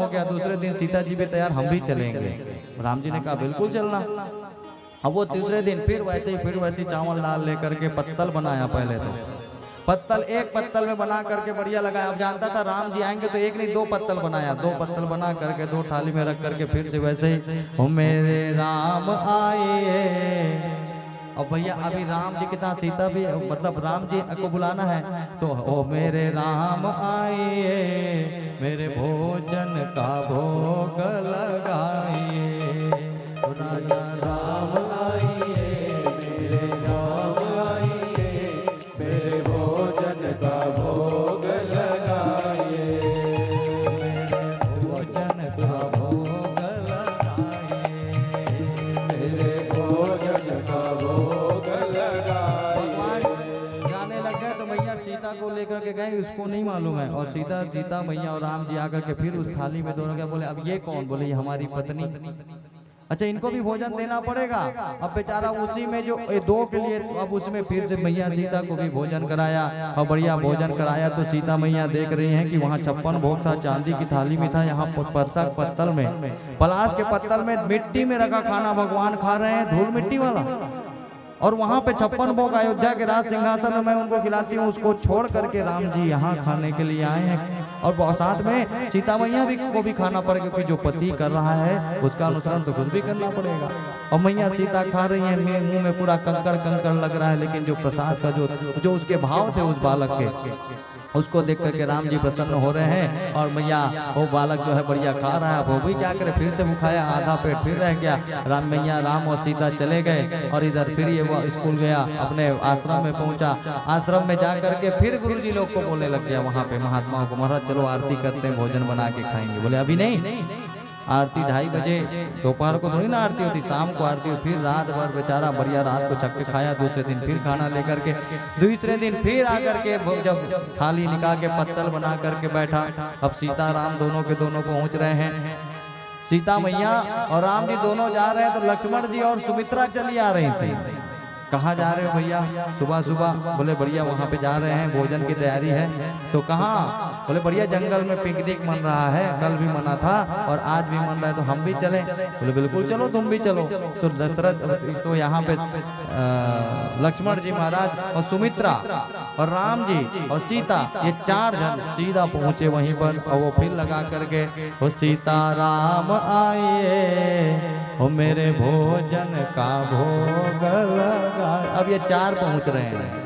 हो गया। दूसरे दिन सीता जी भी तैयार, हम भी चलेंगे। राम जी ने कहा बिल्कुल चलना। अब वो तीसरे दिन फिर वैसे ही चावल दाल लेकर के पत्तल बनाया। पहले तो पत्तल एक पत्तल में बना करके बढ़िया लगाया। अब जानता था राम जी आएंगे तो एक नहीं 2 पत्तल बनाया। 2 पत्तल बना करके 2 थाली में रख करके फिर से वैसे ही ओ मेरे राम आए। और भैया अभी राम जी के साथ सीता भी, मतलब राम जी को बुलाना है तो ओ मेरे राम आइए, मेरे भोजन का भोग लगाइए। राजा राम आइए, मेरे राम आइए, मेरे भोजन का भोग लगाइए, मेरे भोजन का भोग लगाइए, मेरे भोजन का भोग लगाइए। भगवान जाने लग गए तो मैया सीता को लेकर के गए, उसको नहीं मालूम है। और सीता मैया और राम जी आकर के फिर उस थाली में दोनों क्या बोले, अब ये कौन? बोले ये हमारी पत्नी। अच्छा इनको भी भोजन देना पड़ेगा। अब बेचारा उसी में जो 2 के लिए, अब उसमें फिर से मैया सीता को भी भोजन कराया और बढ़िया भोजन कराया। तो सीता मैया देख रही हैं कि वहाँ 56 भोग था, चांदी की थाली में था। यहाँ परसा पत्तल में, पलाश के पत्तल में मिट्टी में रखा खाना भगवान खा रहे हैं, धूल मिट्टी वाला। और वहाँ पे 56 भोग अयोध्या के राज सिंहासन में मैं उनको खिलाती हूँ, उसको छोड़ करके राम जी यहाँ खाने के लिए आए हैं। और साथ में सीता मैया को भी खाना पड़ेगा, क्योंकि जो पति कर रहा है उसका अनुसरण तो खुद भी करना पड़ेगा। और मैया सीता खा रही है, मुंह में पूरा कंकड़ कंकड़ लग रहा है। लेकिन जो प्रसाद का जो उसके भाव थे उस बालक के, उसको देख करके राम जी प्रसन्न हो रहे हैं। और मैया वो बालक जो है बढ़िया खा रहा है। वो भी क्या करे, फिर से भूखाया, आधा पेट फिर रह गया। राम और सीता चले गए और इधर फिर ये वो स्कूल गया, अपने आश्रम में पहुंचा। आश्रम में जा करके फिर गुरुजी लोग को बोलने लग गया, वहां पे महात्माओं को, महाराज चलो आरती करते हैं, भोजन बना के खाएंगे। बोले अभी नहीं, आरती 2:30 बजे, दोपहर को थोड़ी ना आरती होती, शाम को आरती हो। फिर रात भर बेचारा बढ़िया रात को छक के खाया। दूसरे दिन फिर खाना लेकर के, दूसरे दिन फिर आकर के जब थाली निकाल के पत्तल बना करके बैठा। अब सीता राम दोनों के दोनों पहुंच रहे हैं। सीता मैया और राम जी दोनों जा रहे हैं तो लक्ष्मण जी और सुमित्रा चली आ रही थी। कहाँ जा रहे हो भैया? सुबह सुबह। बोले बढ़िया वहाँ पे जा रहे हैं, भोजन की तैयारी है। तो कहाँ? बोले बढ़िया जंगल में पिकनिक मन रहा है, कल भी मना था और आज भी मन रहा है, तो हम भी चलें। बोले बिल्कुल चलो, तुम भी चलो। तो दशरथ तो यहाँ पे लक्ष्मण जी महाराज और सुमित्रा और राम जी और सीता, ये 4 जन सीधा पहुंचे वहीं पर। और वो फिर लगा करके वो सीता राम आइए, ओ मेरे भोजन का भोग लगा। अब ये 4 पहुंच रहे हैं,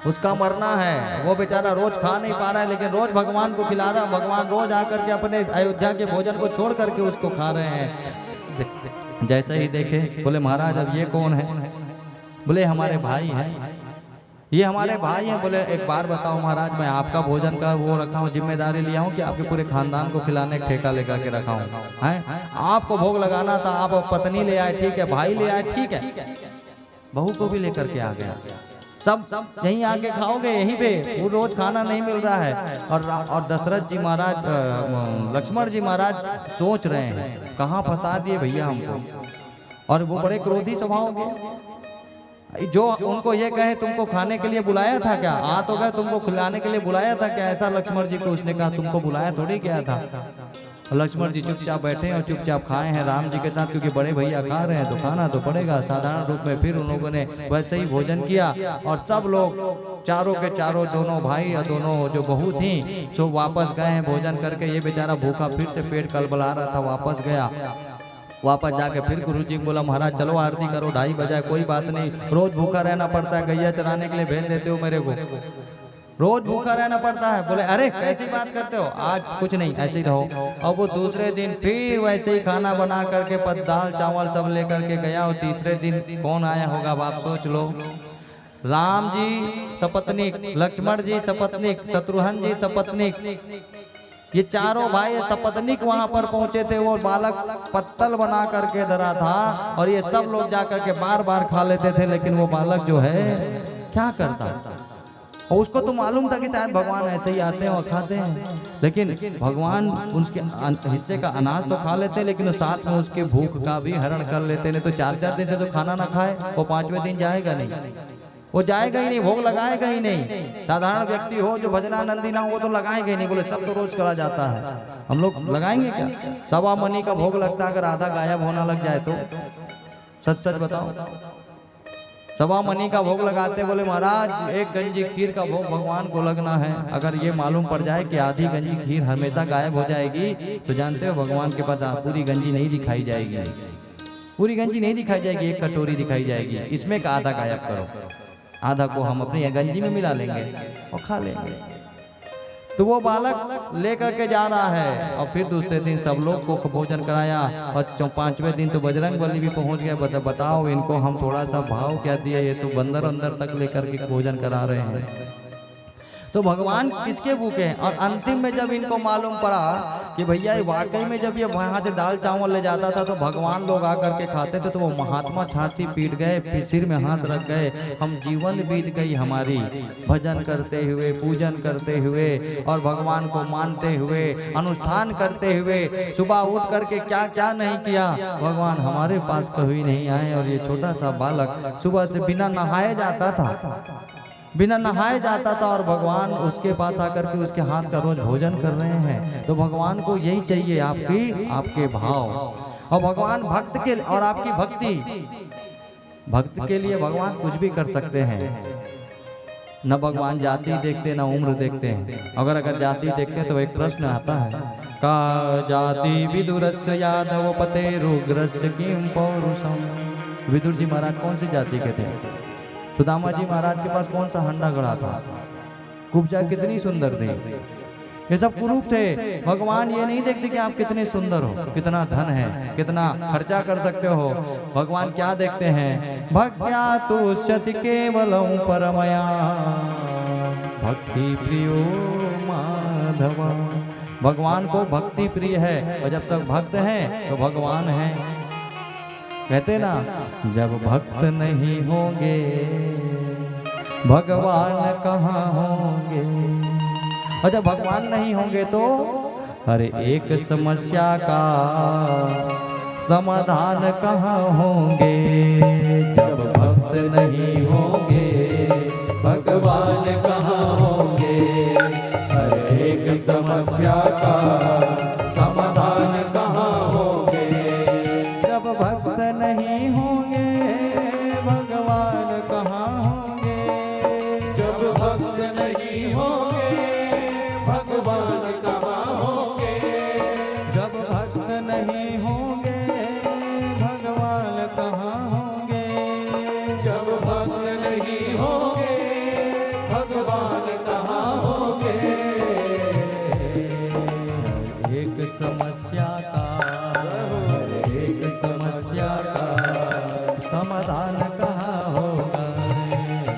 उसका मरना है। वो बेचारा रोज खा नहीं पा रहा है, लेकिन रोज भगवान को खिला रहा है। भगवान रोज आकर के अपने अयोध्या के भोजन को छोड़ करके उसको खा रहे हैं। जैसे ही देखे बोले महाराज अब ये कौन है? बोले हमारे भाई हैं, ये हमारे भाई हैं। बोले एक बार बताओ महाराज, मैं आपका भोजन का वो रखा हूँ, जिम्मेदारी लिया हूँ कि आपके पूरे खानदान को खिलाने का ठेका लेकर के रखा हूँ, हैं? आपको भोग लगाना था, आप पत्नी ले आए, ठीक है, भाई ले आए, ठीक है, बहू को भी लेकर के आ गया। सब यहीं आके खाओगे, यहीं पे, वो रोज खाना नहीं मिल रहा है। और दशरथ जी महाराज, लक्ष्मण जी महाराज सोच रहे हैं कहाँ फंसा दिए भैया हमको। और वो बड़े क्रोधी स्वभाव के, जो उनको ये कहे तुमको खाने के लिए बुलाया था क्या? आ तो गए, तुमको खिलाने के लिए बुलाया था क्या? ऐसा लक्ष्मण जी को उसने कहा, तुमको बुलाया थोड़ी गया था। लक्ष्मण जी चुपचाप बैठे और चुपचाप खाए हैं राम जी के साथ, क्योंकि बड़े भैया खा रहे हैं तो खाना तो पड़ेगा। साधारण रूप में फिर उन लोगों ने वैसे ही भोजन किया। और सब लोग चारों के चारों, दोनों भाई और दोनों जो बहू थी, सो वापस गए हैं भोजन करके। ये बेचारा भूखा फिर से पेट कलबला रहा था, वापस गया। वापस जाके फिर गुरुजी को बोला महाराज चलो आरती करो, 2:30 बजे, कोई बात नहीं, रोज भूखा रहना पड़ता है, गैया चराने के लिए भेज देते हो मेरे को, रोज भूखा रहना पड़ता है। बोले अरे कैसी बात करते हो, आज कुछ नहीं, ऐसे ही रहो। और वो दूसरे दिन फिर वैसे ही खाना बना करके दाल चावल सब लेकर के गया। और तीसरे दिन कौन आया होगा आप सोच लो, राम जी सपत्नीक, लक्ष्मण जी सपत्नीक, शत्रुघ्न जी सपत्नीक, ये चारों भाई सपत्नीक वहां पर पहुंचे थे। वो बालक पत्तल बना करके धरा था और ये सब लोग जाकर के बार बार खा लेते थे। लेकिन वो बालक जो है क्या करता, और उसको तो मालूम था कि शायद भगवान ऐसे ही आते हैं और खाते हैं। लेकिन भगवान उसके हिस्से का अनाज तो खा लेते, लेकिन साथ में उसके भूख का भी हरण कर लेते। नहीं तो 4-4 दिन से तो खाना ना खाए, वो 5वें दिन जाएगा नहीं। वो जाएगा ही नहीं, भोग लगाएगा ही नहीं। साधारण व्यक्ति हो जो भजनानंदी ना हो वो तो लगाएगा ही नहीं, बोले सब तो रोज करा जाता है, हम लोग लगाएंगे क्या? सवा मनी का भोग लगता है, अगर आधा गायब होना लग जाए तो सच सच बताओ। सवा मनी का भोग लगाते, बोले महाराज एक गंजी खीर का भोग भगवान को लगना है, अगर ये मालूम पड़ जाए कि आधी गंजी खीर हमेशा गायब हो जाएगी तो जानते हो भगवान के पास पूरी गंजी नहीं दिखाई जाएगी, पूरी गंजी नहीं दिखाई जाएगी, एक कटोरी दिखाई जाएगी। इसमें का आधा गायब करो, आधा को हम अपनी गंजी में मिला लेंगे और खा लेंगे। तो वो बालक लेकर के जा रहा है और फिर दूसरे दिन सब लोग को भोजन कराया और पांचवें दिन तो बजरंग बली भी पहुंच गया। बताओ इनको हम थोड़ा सा भाव क्या दिए, ये तो बंदर अंदर तक लेकर के भोजन करा रहे हैं। तो भगवान किसके भूखे हैं? और अंतिम में जब इनको मालूम पड़ा कि भैया वाकई में जब ये वहां से दाल चावल ले जाता था तो भगवान लोग आकर के खाते थे, तो वो महात्मा छाती पीट गए, सिर में हाथ रख गए, हम जीवन बीत गई हमारी भजन करते हुए, पूजन करते हुए और भगवान को मानते हुए, अनुष्ठान करते हुए, सुबह उठ करके क्या क्या नहीं किया, भगवान हमारे पास कभी नहीं आए। और ये छोटा सा बालक सुबह से बिना नहाए जाता था, बिना नहाए जाता था और भगवान उसके पास आकर के उसके हाथ का रोज भोजन कर रहे हैं। तो भगवान को यही चाहिए, आपके भाव। और भगवान भक्त के और आपकी भक्ति, भक्त के लिए भगवान कुछ भी कर सकते हैं। न भगवान जाति देखते न उम्र देखते हैं। अगर जाति देखते तो एक प्रश्न आता है, का जाति विदुरस्य यादव पते रुग्रस्य किम पौरुषम। विदुर जी महाराज कौन सी जाति के थे? सुदामा जी महाराज के पास कौन सा हंडा गड़ा था? कुब्जा कितनी सुंदर थी। ये सब कुरूप थे। भगवान ये नहीं देखते कि आप कितने सुंदर हो, कितना धन है, कितना खर्चा कर सकते हो। भगवान क्या देखते हैं? भक्त्या तुष्यति केवलम परमया भक्ति प्रियो माधवा। भगवान को भक्ति प्रिय है और जब तक भक्त है तो भगवान है। कहते ना, जब भक्त नहीं होंगे भगवान कहाँ होंगे। और जब भगवान नहीं होंगे तो हर एक समस्या का समाधान कहाँ होंगे। जब भक्त नहीं होंगे भगवान कहाँ होंगे। हर एक समस्या का समाधान कहाँ होंगे। जब भक्त नहीं होंगे भगवान कहाँ होंगे। जब भक्त नहीं होंगे भगवान कहाँ होंगे। जब भक्त नहीं होंगे भगवान कहाँ होंगे। जब भक्त नहीं होंगे भगवान कहाँ होंगे। एक समस्या का समाधान कहाँ होगा।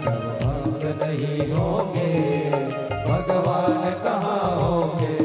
जब भक्त नहीं होंगे भगवान कहाँ होंगे।